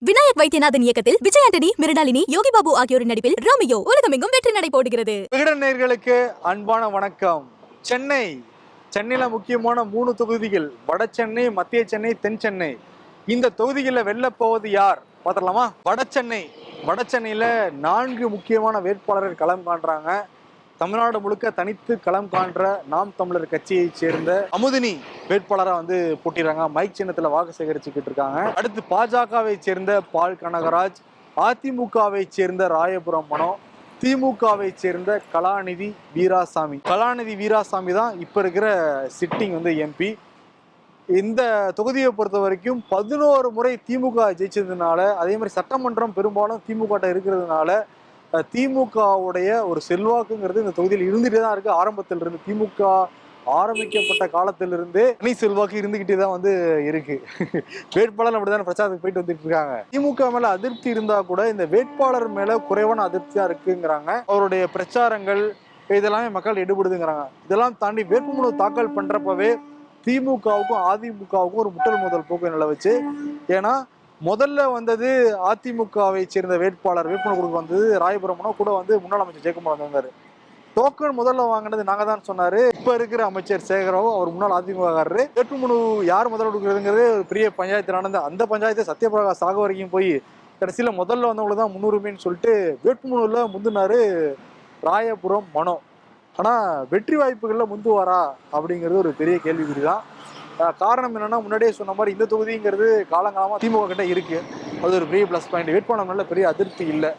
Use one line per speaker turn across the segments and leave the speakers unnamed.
விநாயக் வைத்தியநாதன் இயக்கத்தில் விஜய் ஆண்டனி, மிருணாளினி, யோகி பாபு ஆகியோரின் நடிப்பில் ரோமியோ உலகமெங்கும் வெற்றி நடை போடுகிறது.
விகடன் நேயர்களுக்கு அன்பான வணக்கம். சென்னையில முக்கியமான 3 தொகுதிகள், வட சென்னை, மத்திய சென்னை, தென் சென்னை. இந்த தொகுதிகளில் வெல்ல போவது யார் பார்த்துடலாமா? வட சென்னையில 4 முக்கியமான வேட்பாளர்கள் களம் காண்றாங்க. தமிழ்நாடு முழுக்க தனித்து களம் காண்ற நாம் தமிழர் கட்சியை சேர்ந்த அமுதினி வேட்பாளராக போட்டிடுறாங்க. மைக் சின்னத்துல வாக்கு சேகரிச்சுக்கிட்டு இருக்காங்க. அடுத்து பாஜகவை சேர்ந்த பால் கனகராஜ், அதிமுகவை சேர்ந்த ராயபுரம் மனோ, திமுகவை சேர்ந்த கலாநிதி வீராசாமி தான் இப்ப இருக்கிற சிட்டிங் எம்பி. இந்த தொகுதியை பொறுத்த வரைக்கும் 11 முறை திமுக ஜெயிச்சதுனால, அதே மாதிரி சட்டமன்றம் பெரும்பாலும் திமுக இருக்கிறதுனால திமுகவுடைய ஒரு செல்வாக்குங்கிறது இந்த தொகுதியில் இருந்துகிட்டே தான் இருக்கு. ஆரம்பத்தில் இருந்து திமுக ஆரம்பிக்கப்பட்ட காலத்திலிருந்து தனி செல்வாக்கு இருந்துகிட்டே தான் இருக்கு. வேட்பாளர் அப்படிதான் பிரச்சாரத்துக்கு போயிட்டு வந்துட்டு இருக்காங்க. திமுக மேல அதிருப்தி இருந்தா கூட இந்த வேட்பாளர் மேல குறைவான அதிருப்தியா இருக்குங்கிறாங்க. அவருடைய பிரச்சாரங்கள் இதெல்லாமே மக்கள் எடுபடுதுங்கிறாங்க. இதெல்லாம் தாண்டி வேட்புமனு தாக்கல் பண்றப்பவே திமுகவுக்கும் அதிமுகவுக்கும் ஒரு முட்டல் முதல் போக்கு நிலவுச்சு. ஏன்னா முதல்ல அதிமுகவை சேர்ந்த வேட்புமனு கொடுக்க வந்தது ராயபுரம்னா கூட முன்னாள் அமைச்சர் ஜெயக்குமார் வந்தாரு. டோக்கன் முதல்ல வாங்கினது நாங்க தான் சொன்னாரு. இப்ப இருக்கிற அமைச்சர் சேகரோ, அவர் முன்னாள் அதிமுககாரரு. வேட்புமனு யார் முதல்ல கொடுக்குறதுங்கிறது பெரிய பஞ்சாயத்து நடந்து, அந்த பஞ்சாயத்து சத்யபிரகாஷ் சாக வரைக்கும் போய் கடைசியில முதல்ல வந்தவங்களுக்கு தான் முன்னுரிமைன்னு சொல்லிட்டு வேட்புமனுல முந்தினாரு ராயபுரம் மனோ. ஆனா வெற்றி வாய்ப்புகள்ல முந்துவாரா அப்படிங்கிறது ஒரு பெரிய கேள்விக்குறி தான். காரணம் என்னன்னா, முன்னாடியே சொன்ன மாதிரி இந்த தொகுதிங்கிறது காலங்காலமா திமுக கிட்ட இருக்கு. அது ஒரு பெரிய பிளஸ் பாயிண்ட். வேட்பாளர் மேல பெரிய அதிருப்தி இல்லை.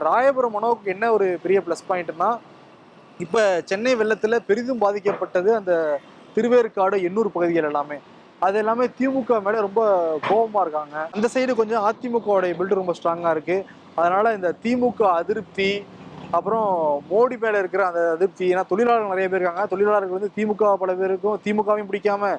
ராயபுரம் மனோவுக்கு என்ன ஒரு பெரிய பிளஸ் பாயிண்ட்னா, இப்ப சென்னை வெள்ளத்துல பெரிதும் பாதிக்கப்பட்டது அந்த திருவேற்காடு, எண்ணூர் பகுதிகள் எல்லாமே. அது எல்லாமே திமுக மேல ரொம்ப கோபமா இருக்காங்க. அந்த சைடு கொஞ்சம் அதிமுகவுடைய பில்டு ரொம்ப ஸ்ட்ராங்கா இருக்கு. அதனால இந்த திமுக அதிருப்தி, அப்புறம் மோடி மேல இருக்கிற அந்த அதிருப்தி, ஏன்னா தொழிலாளர்கள் நிறைய பேர் இருக்காங்க. தொழிலாளர்கள் திமுக பல பேருக்கும், திமுகவையும் பிடிக்காம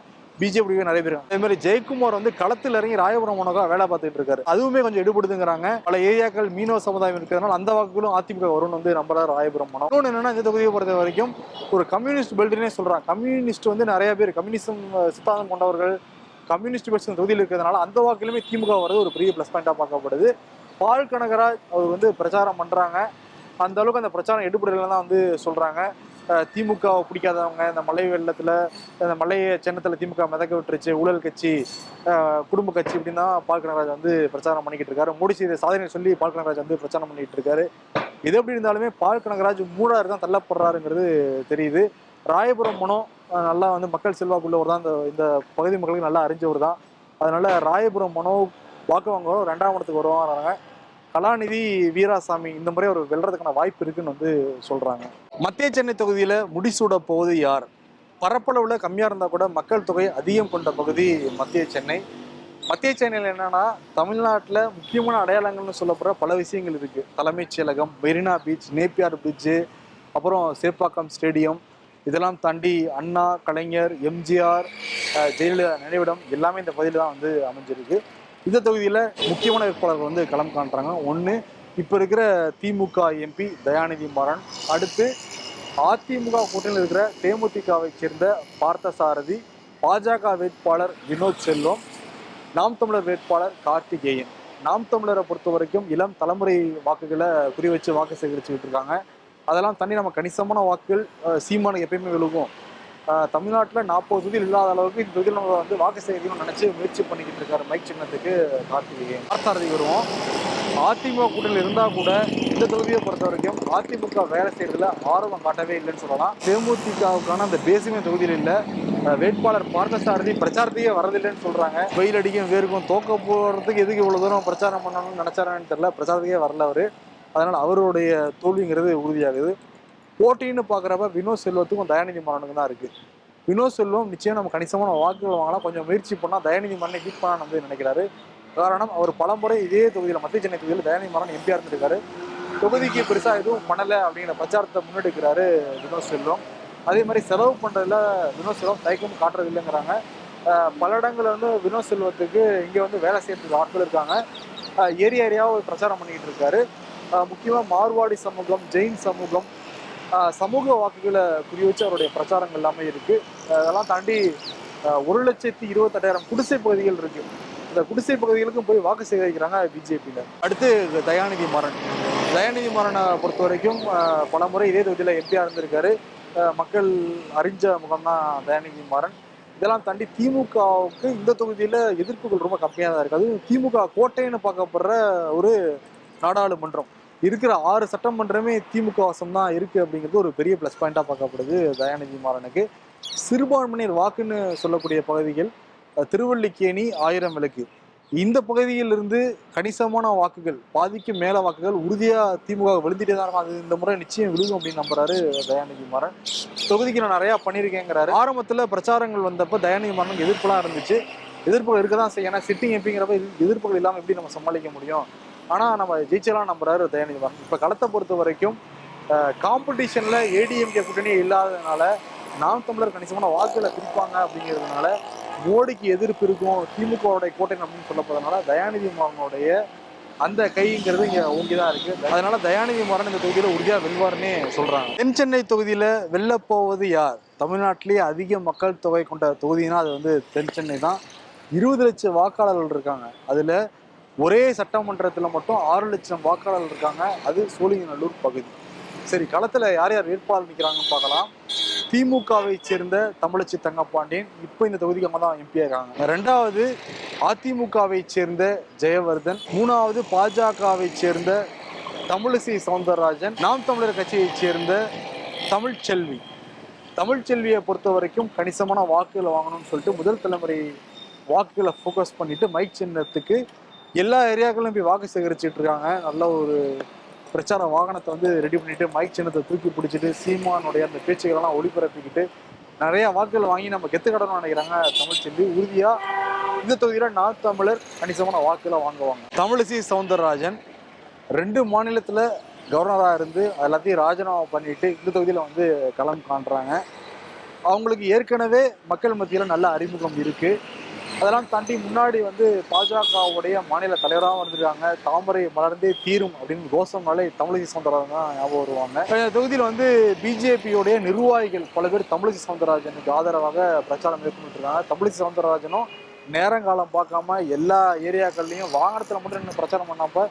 பிஜேபி நிறைய பேர். அதே மாதிரி ஜெயக்குமார் களத்தில் இறங்கி ராயபுரம் மனோகா வேலை பார்த்துட்டு இருக்காரு. அதுவுமே கொஞ்சம் எடுபடுதுங்கிறாங்க. பல ஏரியாக்கள் மீனவ சமுதாயம் இருக்கிறதுனால அந்த வாக்குகளும் அதிமுக வரும்னு நம்புறாரு ராயபுரம் மனோ. இன்னொன்று என்னன்னா, இந்த தொகுதியை பொறுத்த வரைக்கும் ஒரு கம்யூனிஸ்ட் பெல்ட்னே சொல்றாங்க. கம்யூனிஸ்ட் நிறைய பேர் கம்யூனிசம் சித்தாந்தம் கொண்டவர்கள் கம்யூனிஸ்ட் பெல்ட் தொகுதியில் இருக்கிறதுனால அந்த வாக்குகளுமே திமுக வர்றது ஒரு பெரிய பிளஸ் பாயிண்டா பார்க்கப்படுது. பால் கனகராஜ் அவர் பிரச்சாரம் பண்றாங்க. அந்த அளவுக்கு அந்த பிரச்சாரம் எடுபடலாம் தான் சொல்றாங்க. திமுக பிடிக்காதவங்க, இந்த மலை வெள்ளத்துல, இந்த மலை சின்னத்துல திமுக மிதக்க விட்டுருச்சு, ஊழல் கட்சி, குடும்ப கட்சி அப்படின்னு தான் பால் கனகராஜ் பிரச்சாரம் பண்ணிக்கிட்டு இருக்காரு. மோடி செய்த சாதனை சொல்லி பால் கனகராஜ் பிரச்சாரம் பண்ணிட்டு இருக்காரு. எது எப்படி இருந்தாலுமே பால் கனகராஜ் மூடாறு தான் தள்ளப்படுறாருங்கிறது தெரியுது. ராயபுரம் மனோ நல்லா மக்கள் செல்வாக்குள்ளவர் தான். இந்த பகுதி மக்களுக்கு நல்லா அறிஞ்சவர் தான். அதனால ராயபுரம் மனோ வாக்கு வாங்க 2ஆம் இடத்துக்கு வருவாங்க. கலாநிதி வீராசாமி இந்த முறை அவர் வெல்றதுக்கான வாய்ப்பு இருக்குன்னு சொல்றாங்க. மத்திய சென்னை தொகுதியில முடிசூட போவது யார்? பரப்பளவுல கம்மியா இருந்தா கூட மக்கள் தொகை அதிகம் கொண்ட பகுதி மத்திய சென்னை. மத்திய சென்னையில் என்னன்னா, தமிழ்நாட்டுல முக்கியமான அடையாளங்கள்னு சொல்லப்படுற பல விஷயங்கள் இருக்கு. தலைமைச் செயலகம், மெரினா பீச், நேப்பியார் பிரிட்ஜு, அப்புறம் சேப்பாக்கம் ஸ்டேடியம், இதெல்லாம் தாண்டி அண்ணா, கலைஞர், எம்ஜிஆர், ஜெயலலிதா நினைவிடம் எல்லாமே இந்த பகுதியில் தான் அமைஞ்சிருக்கு. இந்த தொகுதியில முக்கியமான வேட்பாளர்கள் களம் காண்றாங்க. ஒன்று இப்ப இருக்கிற திமுக எம்பி தயாநிதி மாறன், அடுத்து அதிமுக கூட்டணியில் இருக்கிற தேமுதிகவை சேர்ந்த பார்த்தசாரதி, பாஜக வேட்பாளர் வினோத் செல்வம், நாம் தமிழர் வேட்பாளர் கார்த்திகேயன். நாம் தமிழரை பொறுத்த வரைக்கும் இளம் தலைமுறை வாக்குகளை குறி வச்சு வாக்கு சேகரிச்சுக்கிட்டு இருக்காங்க. அதெல்லாம் தண்ணி நம்ம கணிசமான வாக்குகள் சீமானுக்கு எப்பயுமே விழுகும். தமிழ்நாட்டில் 40 தொகுதியில் இல்லாத அளவுக்கு இந்த தொகுதியில் நம்ம வாக்கு சேகரிக்கணும்னு நினைச்சு முயற்சி பண்ணிக்கிட்டு இருக்காரு மைக் சின்னத்துக்கு கார்த்திகேயன். பார்த்தசாரதி வருவோம். அதிமுக கூட்டணியில் இருந்தா கூட இந்த தொகுதியை பொறுத்த வரைக்கும் அதிமுக வேலை செய்யறதுல ஆர்வம் காட்டவே இல்லைன்னு சொல்லலாம். தேமுதிகவுக்கான அந்த பேசுமே தொகுதியில் இல்லை. வேட்பாளர் பார்த்தசாரதி பிரச்சாரத்தையே வரதில்லைன்னு சொல்றாங்க. வெயில் அடிக்கும் வேர்க்கும் தோக்க போறதுக்கு எதுக்கு இவ்வளவு தூரம் பிரச்சாரம் பண்ணணும்னு நினைச்சாரான்னு தெரியல. பிரச்சாரத்தையே வரல அவரு. அதனால அவருடைய தோல்விங்கிறது உறுதியாகுது. போட்டின்னு பாக்குறப்ப வினோத் செல்வத்துக்கும் தயாநிதி மாறனுக்கும் தான் இருக்கு. வினோத் செல்வம் நிச்சயம் நம்ம கணிசமான வாக்குகள் வாங்கலாம், கொஞ்சம் முயற்சி பண்ணா தயாநிதி மாறனை பீட் பண்ண நினைக்கிறாரு. காரணம், அவர் பலமுறை இதே தொகுதியில் மத்திய சென்னை தொகுதியில் தயாநிதி மாறன் எம்பியா இருந்திருக்காரு. தொகுதிக்கு பெருசா எதுவும் பண்ணல அப்படிங்கிற பிரச்சாரத்தை முன்னெடுக்கிறாரு வினோத் செல்வம். அதே மாதிரி செலவு பண்றதுல வினோத் செல்வம் தயக்கமும் காட்டுறது இல்லைங்கிறாங்க. பல இடங்கள்ல வினோத் செல்வத்துக்கு இங்க வேலை செய்யறதுக்கு ஆட்கள் இருக்காங்க. ஏரியாவும் பிரச்சாரம் பண்ணிக்கிட்டு இருக்காரு. முக்கியமா மார்வாடி சமூகம், ஜெயின் சமூகம், சமூக வாக்குகளை குறி வச்சு அவருடைய பிரச்சாரங்கள் எல்லாமே இருக்கு. அதெல்லாம் தாண்டி 1,28,28,000 குடிசை பகுதிகள் இருக்கு. இந்த குடிசை பகுதிகளுக்கும் போய் வாக்கு சேகரிக்கிறாங்க பிஜேபியில். அடுத்து தயாநிதி மாறன். தயாநிதி மாறனை பொறுத்த வரைக்கும் பல முறை இதே தொகுதியில் எம்பியாக இருந்திருக்காரு. மக்கள் அறிஞ்ச முகம்தான் தயாநிதி மாறன். இதெல்லாம் தாண்டி திமுகவுக்கு இந்த தொகுதியில் எதிர்ப்புகள் ரொம்ப கம்மியாக தான் இருக்குது. அதுவும் திமுக கோட்டைன்னு பார்க்கப்படுற ஒரு நாடாளுமன்றம் இருக்கிற 6 சட்டமன்றமே திமுக வசம் தான் இருக்கு அப்படிங்கிறது ஒரு பெரிய பிளஸ் பாயிண்டா பார்க்கப்படுது தயாநிதி மாறனுக்கு. சிறுபான்மையினர் வாக்குன்னு சொல்லக்கூடிய பகுதிகள் திருவல்லிக்கேணி, 1000 விளக்கு, இந்த பகுதியிலிருந்து கணிசமான வாக்குகள், பாதிக்கு மேல வாக்குகள் உறுதியா திமுக விழுந்துட்டே தான் இருக்கும். அது இந்த முறை நிச்சயம் விழுகும் அப்படின்னு நம்புறாரு தயாநிதி மாறன். தொகுதிக்கு நான் நிறைய பண்ணியிருக்கேங்கிறாரு. ஆரம்பத்துல பிரச்சாரங்கள் வந்தப்ப தயாநிதி மாறனுக்கு எதிர்ப்புலாம் இருந்துச்சு. எதிர்ப்புகள் இருக்க தான் செய்யும். ஏன்னா சிட்டிங் எம்பிங்கிறப்ப எதிர்ப்புகள் இல்லாமல் எப்படி நம்ம சமாளிக்க முடியும்? ஆனா நம்ம ஜெயிச்சலாம் நம்புறாரு தயாநிதி மாறன். இப்ப களத்தை பொறுத்த வரைக்கும் காம்படிஷன்ல ஏடிஎம்கே கூட்டணி இல்லாததுனால நாம் தமிழர் கணிசமான வாக்குகளை பிரிப்பாங்க அப்படிங்கிறதுனால மோடிக்கு எதிர்ப்பு இருக்கும், திமுகவுடைய கோட்டை அப்படின்னு சொல்லப்படுறதுனால தயாநிதி மாறனுடைய அந்த கைங்கிறது இங்க ஓங்கிதான் இருக்கு. அதனால தயாநிதி மாறன் இந்த தொகுதியில உறுதியா வெல்வார்னே சொல்றாங்க. தென் சென்னை தொகுதியில வெல்ல போவது யார்? தமிழ்நாட்டிலேயே அதிக மக்கள் தொகை கொண்ட தொகுதினா அது வந்து தென் சென்னை தான். 20 லட்சம் வாக்காளர்கள் இருக்காங்க. அதுல ஒரே சட்டமன்றத்துல மட்டும் 6 லட்சம் வாக்காளர்கள் இருக்காங்க. அது சோழிங்கநல்லூர் பகுதி. சரி, களத்துல யார் யார் வேட்பாளர் நிற்கிறாங்கன்னு பார்க்கலாம். திமுகவை சேர்ந்த தமிழச்சி தங்கப்பாண்டியன் இப்போ இந்த தொகுதிக்கு அவங்க தான் எம்பியா இருக்காங்க. 2வது அதிமுகவை சேர்ந்த ஜெயவர்தன். 3வது பாஜகவை சேர்ந்த தமிழிசை சவுந்தரராஜன். நாம் தமிழர் கட்சியை சேர்ந்த தமிழ்ச்செல்வி. தமிழ்ச்செல்வியை பொறுத்த வரைக்கும் கணிசமான வாக்குகளை வாங்கணும்னு சொல்லிட்டு முதல் தலைமுறை வாக்குகளை ஃபோக்கஸ் பண்ணிட்டு மைக் சின்னத்துக்கு எல்லா ஏரியாக்களும் போய் வாக்கு சேகரிச்சுட்டு இருக்காங்க. நல்ல ஒரு பிரச்சார வாகனத்தை வந்து ரெடி பண்ணிட்டு மைக் சின்னத்தை தூக்கி பிடிச்சிட்டு சீமானுடைய அந்த பேச்சுகளெல்லாம் ஒளிபரப்பிக்கிட்டு நிறைய வாக்குகள் வாங்கி நம்ம கெத்து கடணும்னு நினைக்கிறாங்க தமிழ்ச்செல்வி. உறுதியா இந்த தொகுதியில நாம் தமிழர் கணிசமான வாக்குகளை வாங்குவாங்க. தமிழிசை சவுந்தரராஜன் 2 மாநிலத்துல கவர்னராக இருந்து எல்லாத்தையும் ராஜினாமா பண்ணிட்டு இந்த தொகுதியில வந்து களம் காண்றாங்க. அவங்களுக்கு ஏற்கனவே மக்கள் மத்தியில நல்ல அறிமுகம் இருக்கு. அதெல்லாம் தாண்டி முன்னாடி வந்து பாஜகவுடைய மாநில தலைவராகவும் இருந்திருக்காங்க. தாமரை மலர்ந்தே தீரும் அப்படின்னு கோஷம்னாலே தமிழிசை சவுந்தரராஜன் தான் ஞாபகம் வருவாங்க. இந்த தொகுதியில் வந்து பிஜேபியோடைய நிர்வாகிகள் பல பேர் தமிழிசை சவுந்தரராஜனுக்கு ஆதரவாக பிரச்சாரம் மேற்கொண்டு இருக்காங்க. தமிழிசை சவுந்தரராஜனும் நேரங்காலம் பார்க்காம எல்லா ஏரியாக்கள்லையும் வாகனத்தில் மட்டும் என்ன பிரச்சாரம் பண்ணாம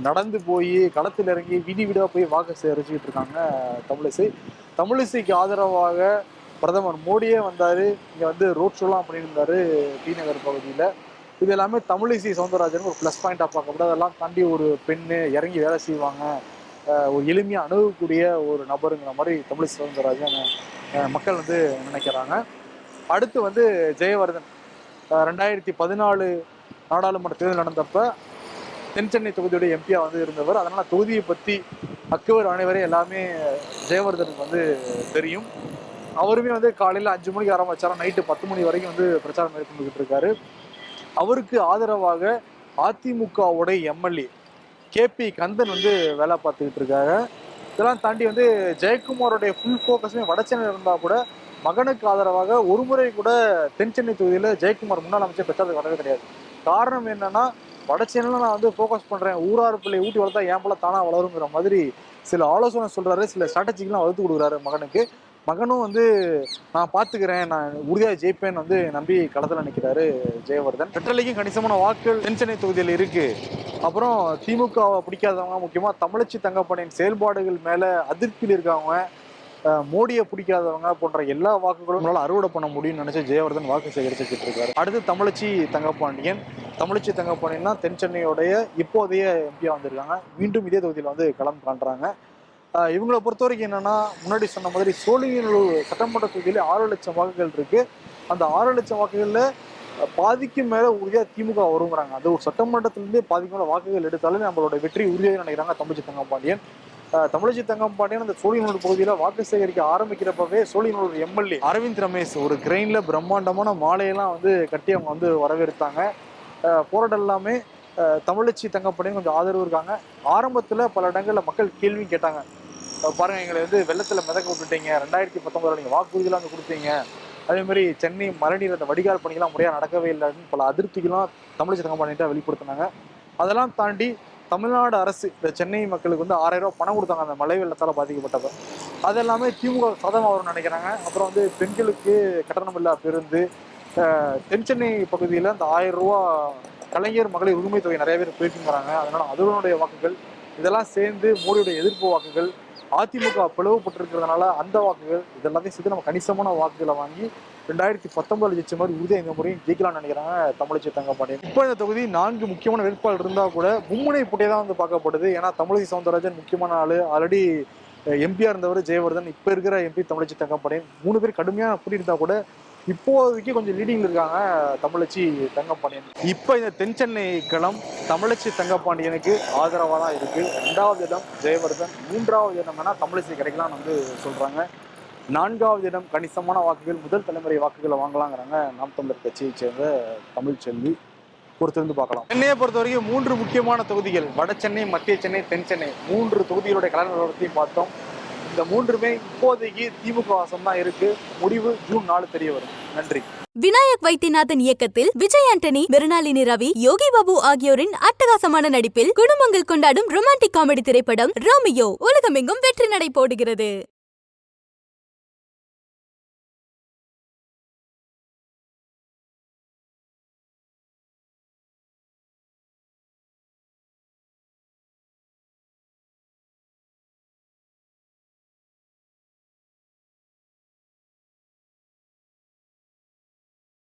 நடந்து போய் களத்தில் இறங்கி வீதி வீடாக போய் வாக்கு சேகரிச்சுக்கிட்டு இருக்காங்க தமிழிசை. தமிழிசைக்கு ஆதரவாக பிரதமர் மோடியே வந்தாரு, இங்க வந்து ரோட் ஷோலாம் பண்ணியிருந்தாரு டி நகர் பகுதியில. இது எல்லாமே தமிழிசை சவுந்தரராஜனுக்கு ஒரு ப்ளஸ் பாயிண்டா பார்க்கப்படும். அதெல்லாம் தாண்டி ஒரு பெண்ணு இறங்கி வேலை செய்வாங்க, ஒரு எளிமையா அணுகக்கூடிய ஒரு நபருங்கிற மாதிரி தமிழிசை சவுந்தரராஜன் மக்கள் வந்து நினைக்கிறாங்க. அடுத்து வந்து ஜெயவர்தன் 2014 நாடாளுமன்ற தேர்தல் நடந்தப்ப தென் சென்னை தொகுதியுடைய எம்பியா வந்து இருந்தவர். அதனால தொகுதியை பத்தி அக்குவர் அனைவரே எல்லாமே ஜெயவர்தனுக்கு வந்து தெரியும். அவருமே வந்து காலையில் 5 மணிக்கு ஆரம்பிச்சாரா நைட்டு 10 மணி வரைக்கும் வந்து பிரச்சாரம் மேற்கொண்டுகிட்டு இருக்காரு. அவருக்கு ஆதரவாக அதிமுகவுடைய எம்எல்ஏ கேபி கந்தன் வந்து வேலை பார்த்துக்கிட்டு இருக்காங்க. இதெல்லாம் தாண்டி வந்து ஜெயக்குமாரோடைய ஃபுல் ஃபோக்கஸுமே வடசென்னையில் இருந்தால் கூட மகனுக்கு ஆதரவாக ஒரு முறை கூட தென் சென்னை தொகுதியில் ஜெயக்குமார் முன்னாள் அமைச்சர் பிரச்சாரத்துக்கு வரவே கிடையாது. காரணம் என்னன்னா, வடசென்னையில் நான் வந்து ஃபோக்கஸ் பண்ணுறேன், ஊராறு பிள்ளை ஊட்டி வளர்த்தா என் பிள்ளை தானாக வளருங்கிற மாதிரி சில ஆலோசனை சொல்கிறாரு, சில ஸ்ட்ராட்டஜிக்கெலாம் வகுத்து கொடுக்குறாரு மகனுக்கு. மகனும் வந்து நான் பார்த்துக்கிறேன், நான் உறுதியாக ஜெயிப்பேன்னு வந்து நம்பி களத்தில் நிற்கிறாரு ஜெயவர்தன். ரெட்டலைக்கும் கணிசமான வாக்குகள் தென் சென்னை தொகுதியில் இருக்கு. அப்புறம் திமுகவை பிடிக்காதவங்க, முக்கியமாக தமிழச்சி தங்கப்பாண்டியன் செயல்பாடுகள் மேலே அதிருப்தியில் இருக்கவங்க, மோடியை பிடிக்காதவங்க போன்ற எல்லா வாக்குகளும் நம்மளால் அறுவடை பண்ண முடியும்னு நினைச்சு ஜெயவர்தன் வாக்கு சேகரிச்சுட்டு இருக்காரு. அடுத்து தமிழச்சி தங்கப்பாண்டியன். தமிழச்சி தங்கப்பாண்டியன்னா தென் சென்னையோடைய இப்போதைய எம்பியா வந்திருக்காங்க. மீண்டும் இதே தொகுதியில் வந்து களம் காண்றாங்க. இவங்களை பொறுத்த வரைக்கும் என்னன்னா, முன்னாடி சொன்ன மாதிரி சோழிங்கநல்லூர் சட்டமன்ற தொகுதியில 6 லட்சம் வாக்குகள் இருக்கு. அந்த 6 லட்சம் வாக்குகள்ல பாதிக்கு மேல உறுதியா திமுக வருங்கிறாங்க. அது ஒரு சட்டமன்றத்திலிருந்தே பாதிக்கு மேல வாக்குகள் எடுத்தாலும் நம்மளோட வெற்றி உறுதியாக நினைக்கிறாங்க தமிழச்சி தங்கப்பாண்டியன். தமிழச்சி தங்கப்பாண்டியன் அந்த சோழிங்கநல்லூர் பகுதியில வாக்கு சேகரிக்க ஆரம்பிக்கிறப்பவே சோழிங்கநல்லூர் எம்எல்ஏ அரவிந்த் ரமேஷ் ஒரு கிரெயின்ல பிரம்மாண்டமான மாலையெல்லாம் வந்து கட்டி அவங்க வந்து வரவேற்றாங்க. போராட்டம் எல்லாமே தமிழச்சி தங்கப்பாண்டியன் கொஞ்சம் ஆதரவு இருக்காங்க. ஆரம்பத்துல பல இடங்கள்ல மக்கள் கேள்வி கேட்டாங்க, பாருங்க எங்களை வந்து வெள்ளத்துல மிதக்க விட்டுட்டீங்க, 2019 நீங்க வாக்குறுதியெல்லாம் வந்து கொடுத்தீங்க, அதே மாதிரி சென்னை மழைநீர் அந்த வடிகால் பணிகள்லாம் முறையாக நடக்கவே இல்லைன்னு பல அதிருப்திகள்லாம் தமிழிசை தங்கப்பாண்டியன் வெளிப்படுத்தினாங்க. அதெல்லாம் தாண்டி தமிழ்நாடு அரசு இந்த சென்னை மக்களுக்கு வந்து 6000 ரூபாய் பணம் கொடுத்தாங்க அந்த மழை வெள்ளத்தால் பாதிக்கப்பட்டவர். அது எல்லாமே திமுக சதம் வரும்னு நினைக்கிறாங்க. அப்புறம் வந்து பெண்களுக்கு கட்டணமில்லா பேருந்து, தென் சென்னை பகுதியில் அந்த 1000 ரூபா கலைஞர் மகளிர் உரிமை தொகை நிறைய பேர் போயிருக்கிறாங்க. அதனால அதனுடைய வாக்குகள் இதெல்லாம் சேர்ந்து மோடியுடைய எதிர்ப்பு வாக்குகள், அதிமுக பிளவுபட்டிருக்கிறதுனால அந்த வாக்குகள் இதெல்லாத்தையும் சேர்த்து நம்ம கணிசமான வாக்குகளை வாங்கி 2019 ஜெயிச்ச மாதிரி உறுதியாக இந்த முறையும் ஜெயிக்கலாம்னு நினைக்கிறாங்க தமிழிசை தங்கப்பாண்டியன். இப்போ இந்த தொகுதி 4 முக்கியமான வேட்பாளர் இருந்தால் கூட மும்முனை போட்டியை தான் வந்து பார்க்கப்படுது. ஏன்னா தமிழிசை சவுந்தரராஜன் முக்கியமான ஆளு, ஆல்ரெடி எம்பியா இருந்தவர் ஜெயவர்தன், இப்போ இருக்கிற எம்பி தமிழிசை தங்கப்பாண்டியன், 3 பேர் கடுமையாக போட்டி இருந்தா கூட இப்போதைக்கு கொஞ்சம் லீடிங்ல இருக்காங்க தமிழச்சி தங்கப்பாண்டியன். இப்போ இந்த தென் சென்னை களம் தமிழச்சி தங்கப்பாண்டியனுக்கு ஆதரவாக தான் இருக்கு. 2வது இடம் ஜெயவர்தன், 3வது இடம் வேணா தமிழிசை கிடைக்கலாம்னு வந்து சொல்றாங்க. 4வது இடம் கணிசமான வாக்குகள், முதல் தலைமுறை வாக்குகளை வாங்கலாங்கிறாங்க நாம் தமிழர் கட்சியை சேர்ந்த தமிழ்ச்செல்வி. பொறுத்திருந்து பார்க்கலாம். சென்னையை பொறுத்த வரைக்கும் 3 முக்கியமான தொகுதிகள், வட சென்னை, மத்திய சென்னை, தென் சென்னை, 3 தொகுதிகளுடைய கள நிலவரத்தையும் பார்த்தோம். இந்த 3மே இப்போதைக்கு திமுக வாசம் தான் இருக்கு. முடிவு ஜூன் 4 தெரிய வரும். நன்றி.
விநாயக் வைத்தியநாதன் இயக்கத்தில் விஜய் ஆண்டனி, மிருணாளினி ரவி, யோகி பாபு ஆகியோரின் அட்டகாசமான நடிப்பில் குடும்பங்கள் கொண்டாடும் ரொமான்டிக் காமெடி திரைப்படம் ரோமியோ உலகமெங்கும் வெற்றி நடை போடுகிறது.